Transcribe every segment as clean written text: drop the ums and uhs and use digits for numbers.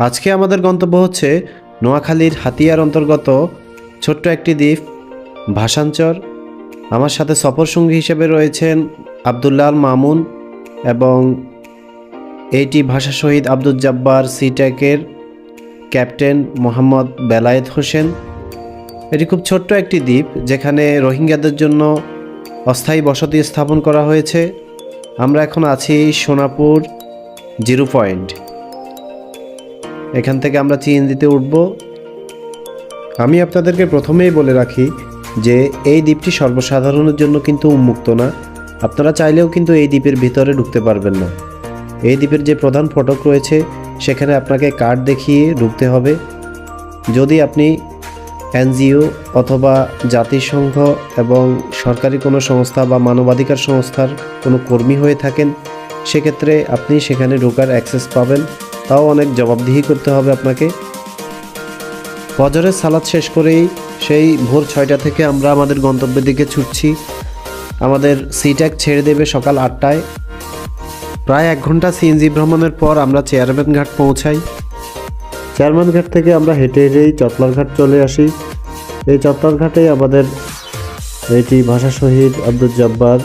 আজকে আমাদের গন্তব্য হচ্ছে নোয়াখালীর হাতিয়ার অন্তর্গত ছোট্ট একটি দ্বীপ ভাসানচর। আমার সাথে সফরসঙ্গী হিসেবে রয়েছেন আবদুল্লাহ আল মামুন এবং এইটি ভাষা শহীদ আব্দুল জব্বার সিট্যাকের ক্যাপ্টেন মোহাম্মদ বেলায়েত হোসেন। এটি খুব ছোট্ট একটি দ্বীপ যেখানে রোহিঙ্গাদের জন্য অস্থায়ী বসতি স্থাপন করা হয়েছে। আমরা এখন আছি সোনাপুর 0 পয়েন্ট। এখান থেকে আমরা সিএনজিতে উঠব। আমি আপনাদেরকে প্রথমেই বলে রাখি যে এই দ্বীপটি সর্বসাধারণের জন্য কিন্তু উন্মুক্ত না। আপনারা চাইলেও কিন্তু এই দ্বীপের ভিতরে ঢুকতে পারবেন না। এই দ্বীপের যে প্রধান ফটক রয়েছে সেখানে আপনাকে কার্ড দেখিয়ে ঢুকতে হবে। যদি আপনি এনজিও অথবা জাতিসংঘ এবং সরকারি কোনো সংস্থা বা মানবাধিকার সংস্থার কোনো কর্মী হয়ে থাকেন, সেক্ষেত্রে আপনি সেখানে ঢোকার অ্যাক্সেস পাবেন, তাও অনেক জবাবদিহি করতে হবে আপনাকে। ফজরের সালাত শেষ করেই সেই ভোর 6টা থেকে আমরা আমাদের গন্তব্যের দিকে ছুটছি। আমাদের সিট্যাক ছেড়ে দেবে সকাল 8টায়। প্রায় 1 ঘন্টা সিএনজি ভ্রমণের পর আমরা চেয়ারম্যান ঘাট পৌঁছাই। চেয়ারম্যান ঘাট থেকে আমরা হেঁটে হেঁটেই চটলার ঘাট চলে আসি। এই চটলার ঘাটেই আমাদের এটি ভাষা শহীদ আব্দুল জব্বার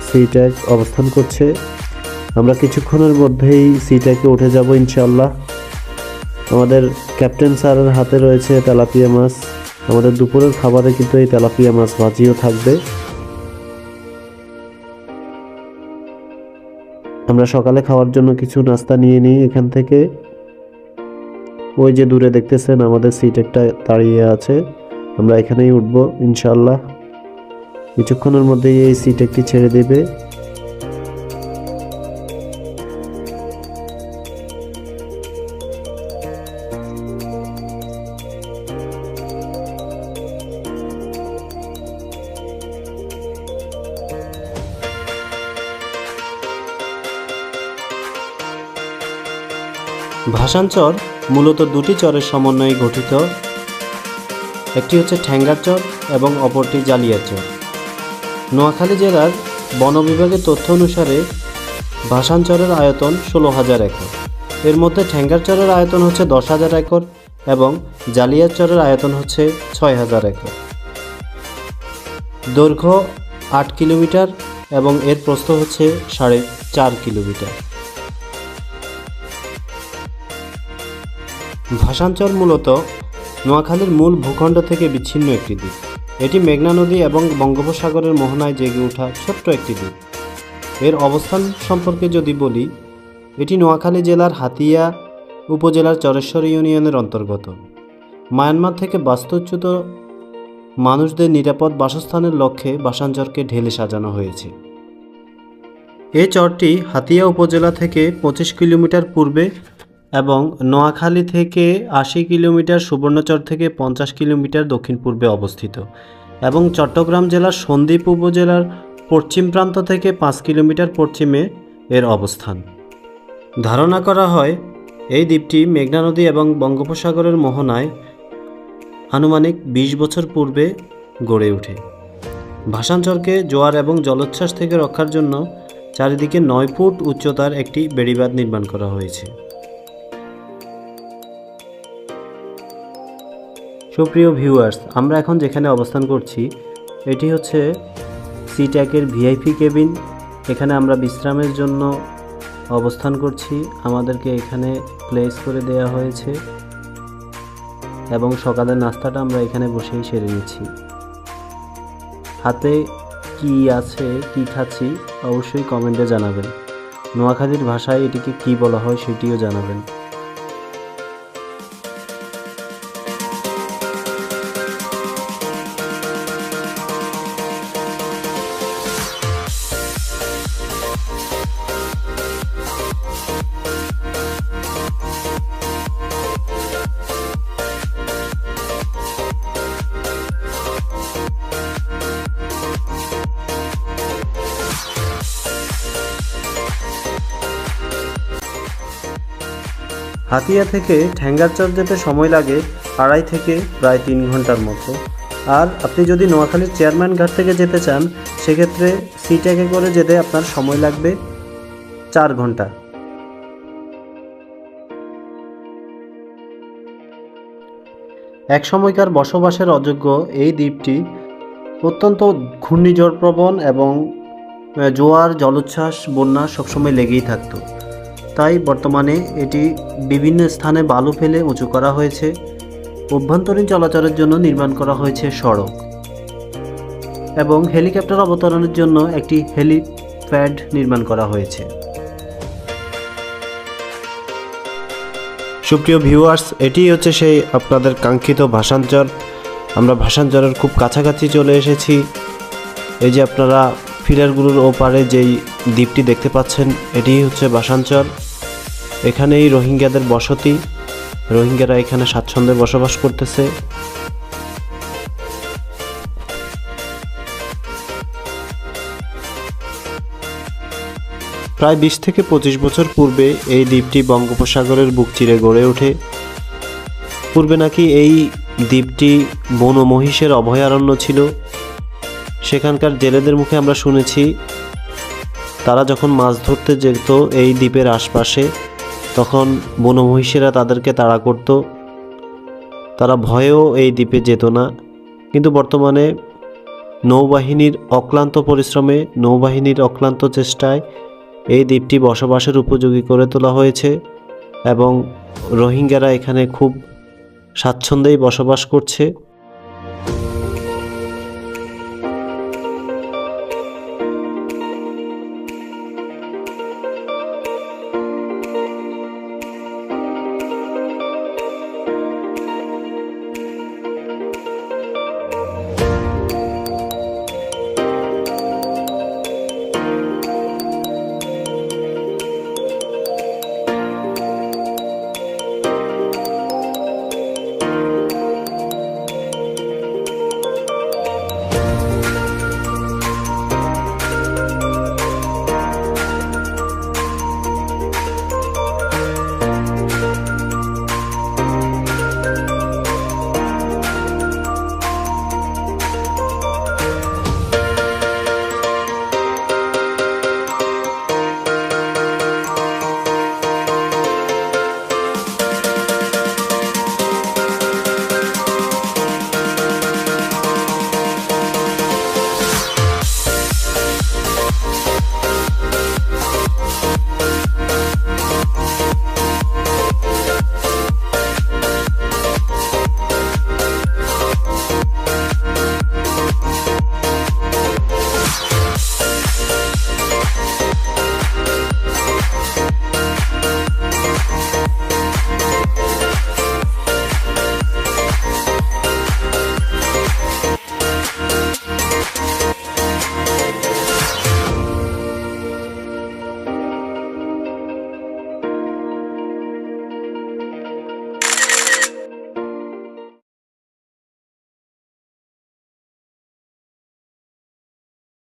সিট্যাক অবস্থান করছে। আমরা কিছুক্ষণের মধ্যেই সিট্যাকে উঠে যাব ইনশাআল্লাহ। আমাদের ক্যাপ্টেন স্যারের হাতে রয়েছে তেলাপিয়া মাছ। আমাদের দুপুরের খাবারে কিন্তু এই তেলাপিয়া মাছ ভাজিও থাকবে। আমরা সকালে খাওয়ার জন্য কিছু নাস্তা নিয়ে নিই এখান থেকে। ওই যে দূরে দেখতেছেন আমাদের সিট্যাকটা দাঁড়িয়ে আছে, আমরা এখানেই উঠব ইনশাআল্লাহ। কিছুক্ষণের মধ্যেই এই সিট্যাকটি ছেড়ে দেবে। ভাসানচর মূলত দুটি চরের সমন্বয়ে গঠিত। একটি হচ্ছে ঠ্যাঙ্গার চর এবং অপরটি জালিয়ার চর। নোয়াখালী জেলার বন বিভাগের তথ্য অনুসারে ভাসানচরের আয়তন 16,000 একর। এর মধ্যে ঠ্যাঙ্গার চরের আয়তন হচ্ছে 10,000 একর এবং জালিয়ার চরের আয়তন হচ্ছে 6,000 একর। দৈর্ঘ্য 8 কিলোমিটার এবং এর প্রস্থ হচ্ছে 4.5 কিলোমিটার। ভাসানচর মূলত নোয়াখালীর মূল ভূখণ্ড থেকে বিচ্ছিন্ন একটি দ্বীপ। এটি মেঘনা নদী এবং বঙ্গোপসাগরের মোহনায় জেগে ওঠা ছোট্ট একটি দ্বীপ। এর অবস্থান সম্পর্কে যদি বলি, এটি নোয়াখালী জেলার হাতিয়া উপজেলার চরেশ্বর ইউনিয়নের অন্তর্গত। মায়ানমার থেকে বাস্তুচ্যুত মানুষদের নিরাপদ বাসস্থানের লক্ষ্যে ভাসানচরকে ঢেলে সাজানো হয়েছে। এই চরটি হাতিয়া উপজেলা থেকে 25 কিলোমিটার পূর্বে এবং নোয়াখালী থেকে 80 কিলোমিটার, সুবর্ণচর থেকে 50 কিলোমিটার দক্ষিণ পূর্বে অবস্থিত এবং চট্টগ্রাম জেলার সন্দ্বীপ উপজেলার পশ্চিম প্রান্ত থেকে 5 কিলোমিটার পশ্চিমে এর অবস্থান। ধারণা করা হয় এই দ্বীপটি মেঘনা নদী এবং বঙ্গোপসাগরের মোহনায় আনুমানিক 20 বছর পূর্বে গড়ে ওঠে। ভাসানচরকে জোয়ার এবং জলোচ্ছ্বাস থেকে রক্ষার জন্য চারিদিকে 9 ফুট উচ্চতার একটি বেড়িবাঁধ নির্মাণ করা হয়েছে। সুপ্রিয় ভিউয়ার্স, আমরা এখন যেখানে অবস্থান করছি এটি হচ্ছে সিট্যাকের ভিআইপি কেবিন। এখানে আমরা বিশ্রামের জন্য অবস্থান করছি। আমাদেরকে এখানে প্লেস করে দেওয়া হয়েছে এবং সকালের নাস্তাটা আমরা এখানে বসেই সেরে নিচ্ছি। হাতে কি আছে, কি খাচ্ছি অবশ্যই কমেন্টে জানাবেন। নোয়াখালীর ভাষায় এটিকে কি বলা হয় সেটিও জানাবেন। হাতিয়া থেকে ঠ্যাঙ্গারচর যেতে সময় লাগে 2.5 থেকে প্রায় 3 ঘন্টার মতো। আর আপনি যদি নোয়াখালীর চেয়ারম্যান ঘাট থেকে যেতে চান সেক্ষেত্রে সিট্যাকে করে যেতে আপনার সময় লাগবে 4 ঘন্টা। এক সময়কার বসবাসের অযোগ্য এই দ্বীপটি অত্যন্ত ঘূর্ণিঝড়প্রবণ এবং জোয়ার, জলোচ্ছ্বাস, বন্যা সবসময় লেগেই থাকতো। তাই বর্তমানে এটি বিভিন্ন স্থানে বালু ফেলে উঁচু করা হয়েছে। অভ্যন্তরীণ চলাচলের জন্য নির্মাণ করা হয়েছে সড়ক এবং হেলিকপ্টার অবতরণের জন্য একটি হেলিপ্যাড নির্মাণ করা হয়েছে। সুপ্রিয় ভিউয়ার্স, এটি হচ্ছে সেই আপনাদের কাঙ্ক্ষিত ভাসানচর। আমরা ভাসানচরের খুব কাছাকাছি চলে এসেছি। এই যে আপনারা পিলারগুলোর ওপারে যেই দ্বীপটি দেখতে পাচ্ছেন, এটি হচ্ছে ভাসানচর। এখানেই রোহিঙ্গাদের বসতি। রোহিঙ্গারা এখানে স্বাচ্ছন্দ্যে বসবাস করতেছে। প্রায় 20 থেকে 25 বছর পূর্বে এই দ্বীপটি বঙ্গোপসাগরের বুক চিরে গড়ে ওঠে। পূর্বে নাকি এই দ্বীপটি বন ও মহিষের অভয়ারণ্য ছিল। সেখানকার জেলেদের মুখে আমরা শুনেছি, তারা যখন মাছ ধরতে যেত এই দ্বীপের আশপাশে, তখন বন ও মহিষেরা তাদেরকে তাড়া করত। তারা ভয়েও এই দ্বীপে যেত না। কিন্তু বর্তমানে নৌবাহিনীর অক্লান্ত পরিশ্রমে, নৌবাহিনীর অক্লান্ত চেষ্টায় এই দ্বীপটি বসবাসের উপযোগী করে তোলা হয়েছে এবং রোহিঙ্গারা এখানে খুব স্বাচ্ছন্দ্যেই বসবাস করছে।